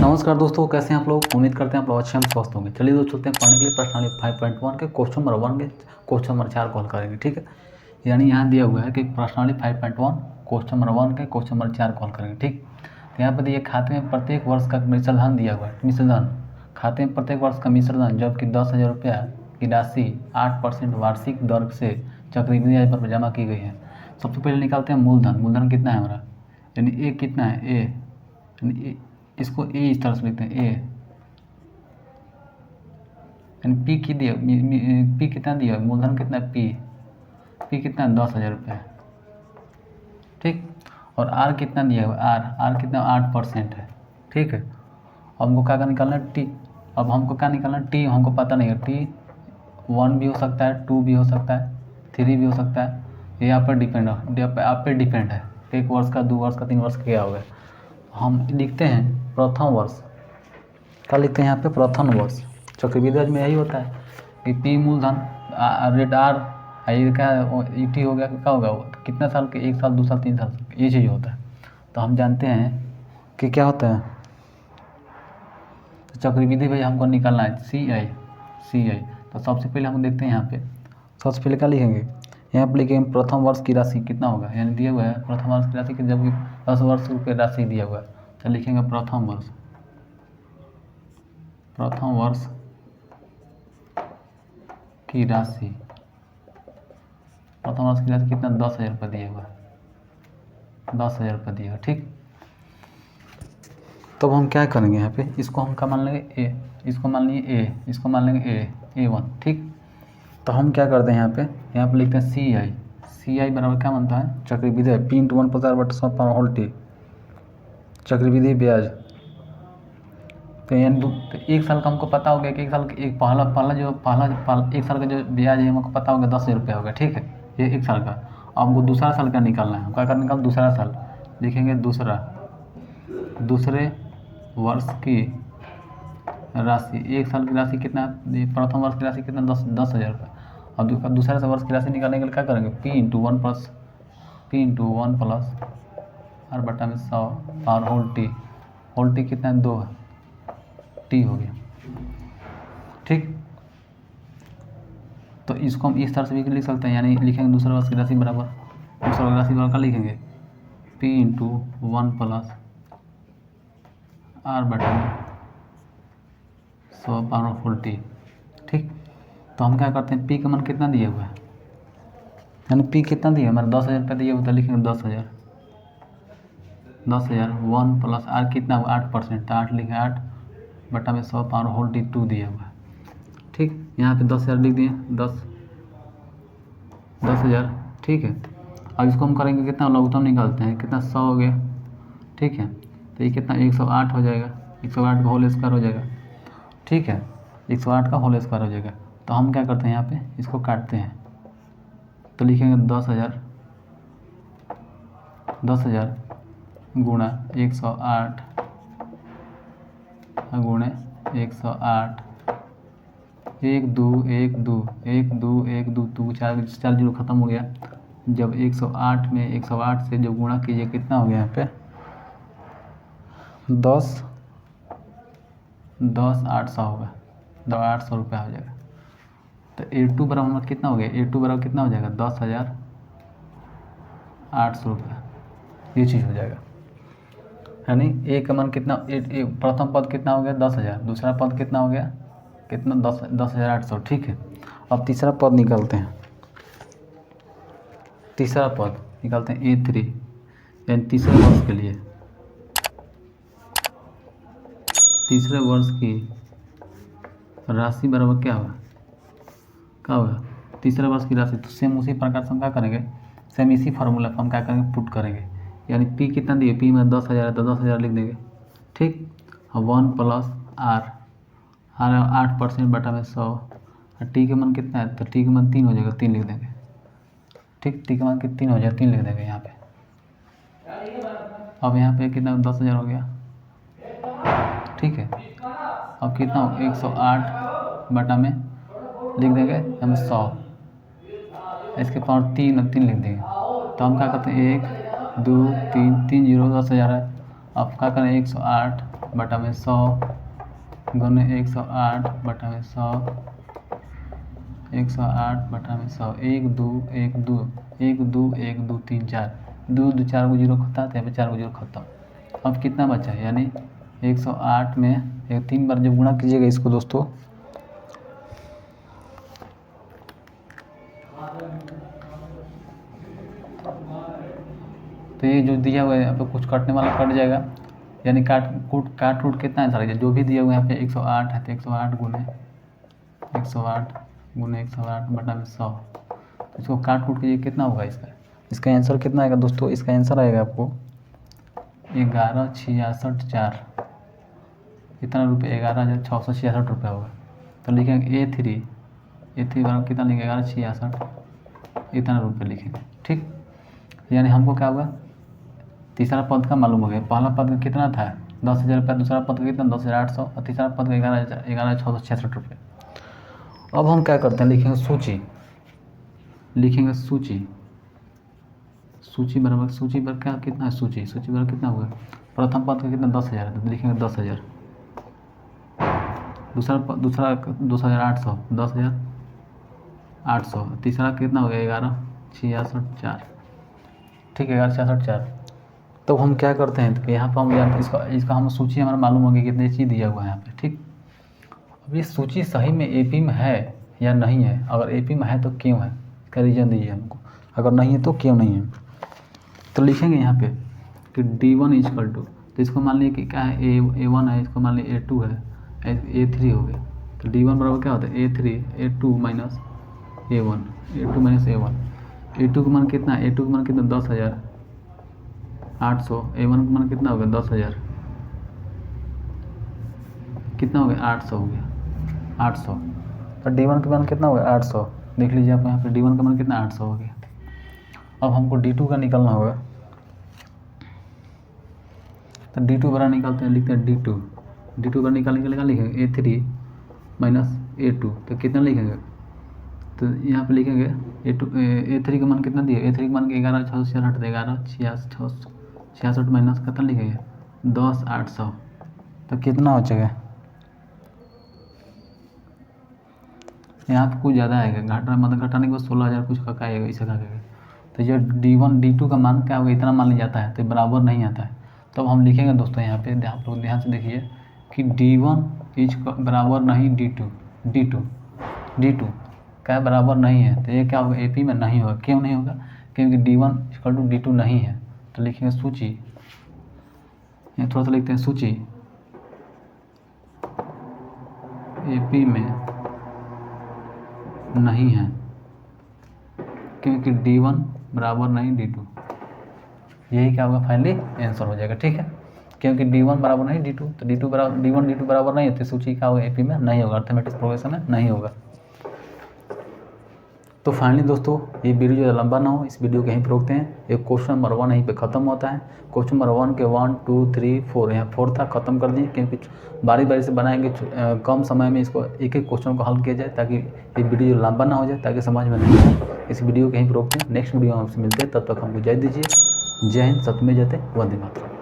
नमस्कार दोस्तों, कैसे हैं आप लोग। उम्मीद करते हैं आप लोग अच्छे हम स्वस्थ होंगे। चलिए दोस्तों चलते हैं पढ़ने के लिए प्रश्नावली 5.1 के क्वेश्चन नंबर 1 के क्वेश्चन नंबर 4 को हल करेंगे। ठीक है, यानी यहाँ दिया हुआ है कि प्रश्नावली 5.1 क्वेश्चन नंबर 1 के क्वेश्चन नंबर 4 को हल करेंगे। ठीक, तो यहाँ पर देखिए खाते में प्रत्येक वर्ष का मिश्र धन दिया हुआ है। मिश्र धन खाते में प्रत्येक वर्ष का मिश्र धन जबकि 10,000 रुपया की राशि 8% वार्षिक दर से चक्रवृद्धि ब्याज पर जमा की गई है। सबसे पहले निकालते हैं मूलधन। मूलधन कितना है हमारा, यानी ए कितना है, ए यानी इसको ए इस तरह से लिखते हैं, ए यानी पी की दिया, पी कितना दिया, मूलधन कितना है, पी कितना है 10,000 रुपये। ठीक, और आर कितना दिया हुआ, आर कितना 8% है। ठीक है, अब हमको क्या निकालना है, टी। अब हमको क्या निकालना है, टी हमको पता नहीं है। टी 1 भी हो सकता है, 2 भी हो सकता है, 3 भी हो सकता है। ये आप पर डिपेंड है। 1 वर्ष का, 2 वर्ष का, 3 वर्ष का क्या होगा। हम लिखते हैं प्रथम वर्ष। क्या लिखते हैं यहाँ पे, प्रथम वर्ष। चक्रवृद्धि ब्याज में यही होता है कि पी मूलधन रेट आर, ये क्या ईटी हो गया, क्या होगा कितना साल के, 1 साल, 2 साल, 3 साल, ये चीज़ होता है। तो हम जानते हैं कि क्या होता है, तो चक्रवृद्धि ब्याज हमको निकालना है सी आई। तो सबसे पहले हम देखते हैं यहाँ पे, सबसे पहले क्या लिखेंगे, यहाँ पर लिखेंगे प्रथम वर्ष की राशि कितना होगा, यानी दिया हुआ है प्रथम वर्ष की राशि की, जबकि 10 वर्ष रुपये राशि दिया हुआ है। तो लिखेंगे प्रथम वर्ष की राशि, प्रथम वर्ष की राशि कितना, 10,000 रुपये दिया हुआ है, 10,000 रुपये दिया हुआ। ठीक, तो हम क्या करेंगे यहाँ पे, इसको हम क्या मान लेंगे, ए, इसको मान लिए ए, इसको मान लेंगे A1। ठीक, तो हम क्या करते हैं यहाँ पे लिखते हैं सी आई बराबर क्या बनता है, चक्रवृद्धि ब्याज, P × 1/100 चक्रवृद्धि ब्याज। तो यानी तो 1 साल का हमको पता हो गया कि 1 साल एक पहला 1 साल का जो ब्याज है हमको पता होगा 10,000 रुपया होगा। ठीक है, ये 1 साल का। अब हमको दूसरा साल का निकालना है, क्या करना, दूसरा साल लिखेंगे, दूसरे वर्ष की राशि। 1 साल की राशि कितना, प्रथम वर्ष की राशि कितना, 10,000 रुपये। और दूसरे वर्ष की राशि निकालने के लिए क्या करेंगे, P × 1 प्लस R बटा में 100 और होल टी कितना है, 2 है, टी हो गया। ठीक, तो इसको हम इस तरह से भी लिख सकते हैं, यानी लिखेंगे दूसरे वर्ष की राशि बराबर, दूसरा वर्ष राशि बराबर क्या लिखेंगे, P × 1 प्लस R बटा में 100 और होल टी। ठीक, तो हम क्या करते हैं, P का मान कितना दिया हुआ है, यानी P कितना दिया है हमारा, 10,000 रुपये दिया हुआ, लिखेंगे 10,000 1 प्लस R कितना हुआ, 8%, तो 8 लिखे, 8 बटा में 100 और होल टी 2 दिया हुआ है। ठीक, यहाँ पे 10,000 लिख दिए, 10,000। ठीक है, अब इसको हम करेंगे कितना, लघुत्तम निकालते हैं, कितना 100 हो गया। ठीक है, तो ये कितना 108 हो जाएगा, 108 का होल स्क्वायर हो जाएगा। ठीक है, 108 का होल स्क्वायर हो जाएगा। तो हम क्या करते हैं, यहाँ पे इसको काटते हैं, तो लिखेंगे 10,000 गुणा 108 गुणे 108, 1 2 1 2 1 2 1 2 2 4 जीरो खत्म हो गया। जब 108 में 108 से जब गुणा कीजिए कितना हो गया, यहाँ पे 10 800 होगा, 800 रुपया हो जाएगा। तो A2 बराबर कितना हो गया, A2 बराबर कितना हो जाएगा, 10,800 रुपया, ये चीज़ हो जाएगा। यानी ए का मान कितना, प्रथम पद कितना हो गया, 10,000, दूसरा पद कितना हो गया, कितना 10,800। ठीक है, अब तीसरा पद निकालते हैं, तीसरा पद निकालते हैं A3, यानी तीसरे वर्ष के लिए, तीसरे वर्ष की राशि बराबर क्या होगा, तीसरे वर्ष की राशि। तो सेम उसी प्रकार से हम क्या करेंगे, सेम इसी फार्मूला पर हम क्या करेंगे, पुट करेंगे। यानी P कितना दिए, P में 10,000 है तो 10,000 लिख देंगे। ठीक, 1 प्लस R 8% बटा में 100, और T का मान कितना है, तो T का मान 3 हो जाएगा, 3 लिख देंगे। ठीक, T का मान 3 हो जाएगा, 3 लिख देंगे यहाँ पे। अब यहाँ पे कितना 10,000 हो गया। ठीक है, अब कितना हो, 108 बटा में लिख देंगे हमें 100, इसके पावर 3 और 3 लिख देंगे। तो हम क्या करते हैं, 1 2 3 3 0 10,000 है। अब क्या करें, 108 बटा में 100 गुने 108 बटा में 100 108 बटा में 100 1 2 1 2 1 2 1 2 3 4 2 2 4 को जीरो खत्म, तो यहाँ पे 4 को जीरो खत्म। अब कितना बचा है, यानी 108 में 3 बार जब गुणा कीजिएगा इसको दोस्तों, तो ये जो दिया हुआ है यहाँ पे कुछ कटने वाला कट जाएगा, यानी काट रूट कितना आंसर है, जो भी दिया हुआ है यहाँ पे 108 है, तो 108 गुने 108 बटा में 100, तो इसको काट रूट कीजिए, कितना होगा इसका आंसर कितना आएगा दोस्तों, इसका आंसर आएगा आपको 11,66,4 कितना रुपये, 11,666 रुपये होगा। तो लिखेंगे A3 बराबर कितना लिखेंगे, 11,66 इतना रुपये लिखेंगे। ठीक, यानी हमको क्या होगा, तीसरा पद का मालूम हो गया, पहला पद का कितना था 10,000 रुपये, दूसरा पद का कितना 10,800 और तीसरा पद का 11,666 रुपये। अब हम क्या करते हैं, लिखेंगे सूची बराबर क्या कितना है, सूची बराबर कितना होगा, प्रथम पद का कितना 10,000 है, तो लिखेंगे 10,000, दूसरा 2,800 10,800, तीसरा कितना हो गया 11,66,4, ठीक है 11,66,4। तो हम क्या करते हैं, तो यहाँ पर हम इसका हम सूची हमारा मालूम हो गया कितने चीज़ दिया हुआ है यहाँ पे। ठीक, अब ये सूची सही में एपी में है या नहीं है, अगर एपी में है तो क्यों है, इसका रीज़न दीजिए हमको, अगर नहीं है तो क्यों नहीं है। तो लिखेंगे यहाँ पे कि D1 इक्वल टू, तो इसको मान लीजिए कि क्या है A1 है, इसको मान लीजिए A2 है, A3 हो गया, तो D1 बराबर क्या होता है A2 माइनस A1 A2 का मान कितना है, A2 का मान कितना 10,800, A1 का मान कितना हो गया 10,000, कितना हो गया 800 हो गया 800, तो D1 का मान कितना हो गया 800, देख लीजिए आप यहाँ पे D1 का मान कितना 800 हो गया। अब हमको D2 का निकालना होगा, तो D2 बड़ा निकालते हैं, लिखते हैं D2 बड़ा निकालने के लिए लिखेंगे A3 माइनस A2, तो कितना लिखेंगे, तो यहाँ पे लिखेंगे A3 का मान कितना दिया, A3 का मान 11,666, 11,666 माइनस कितना लिखेंगे 10,800, तो कितना हो जाएगा, यहाँ पे कुछ ज़्यादा आएगा, घटाने के बाद 16,000 कुछ का आएगा, इसे का कहेगा। तो ये D2 का मान क्या होगा, इतना मान लिया जाता है, तो बराबर नहीं आता है। तो अब हम लिखेंगे दोस्तों यहाँ पे आप लोग ध्यान से देखिए कि D1 बराबर नहीं D2 क्या बराबर नहीं है, तो ये क्या होगा AP में नहीं होगा, क्यों नहीं होगा, क्योंकि D1 इक्वल टू D2 नहीं है। तो लिखेंगे सूची, यहाँ थोड़ा सा लिखते हैं सूची AP में नहीं है, क्योंकि D1 बराबर नहीं D2, यही क्या होगा फाइनली आंसर हो जाएगा। ठीक है, क्योंकि D1 बराबर नहीं D2, तो D2 बराबर नहीं है, तो सूची क्या होगा AP में नहीं होगा, अर्थमेटिक प्रोग्रेशन में नहीं होगा। तो फाइनली दोस्तों ये वीडियो ज़्यादा लंबा ना हो, इस वीडियो को यहीं पर रोकते हैं। एक क्वेश्चन नंबर 1 यहीं पे ख़त्म होता है, क्वेश्चन नंबर 1 के 1 2 3 4 यहाँ 4 था, ख़त्म कर दिए, क्योंकि बारी से बनाएंगे, कम समय में इसको एक क्वेश्चन को हल किया जाए, ताकि ये वीडियो लंबा ना हो जाए, ताकि समझ में नहीं आए। इस वीडियो को यहीं पर रोकते हैं, नेक्स्ट वीडियो में आपसे मिलते हैं, तब तक हमको जय दीजिए। जय हिंद, सत्यमेव जयते, वंदे मातरम।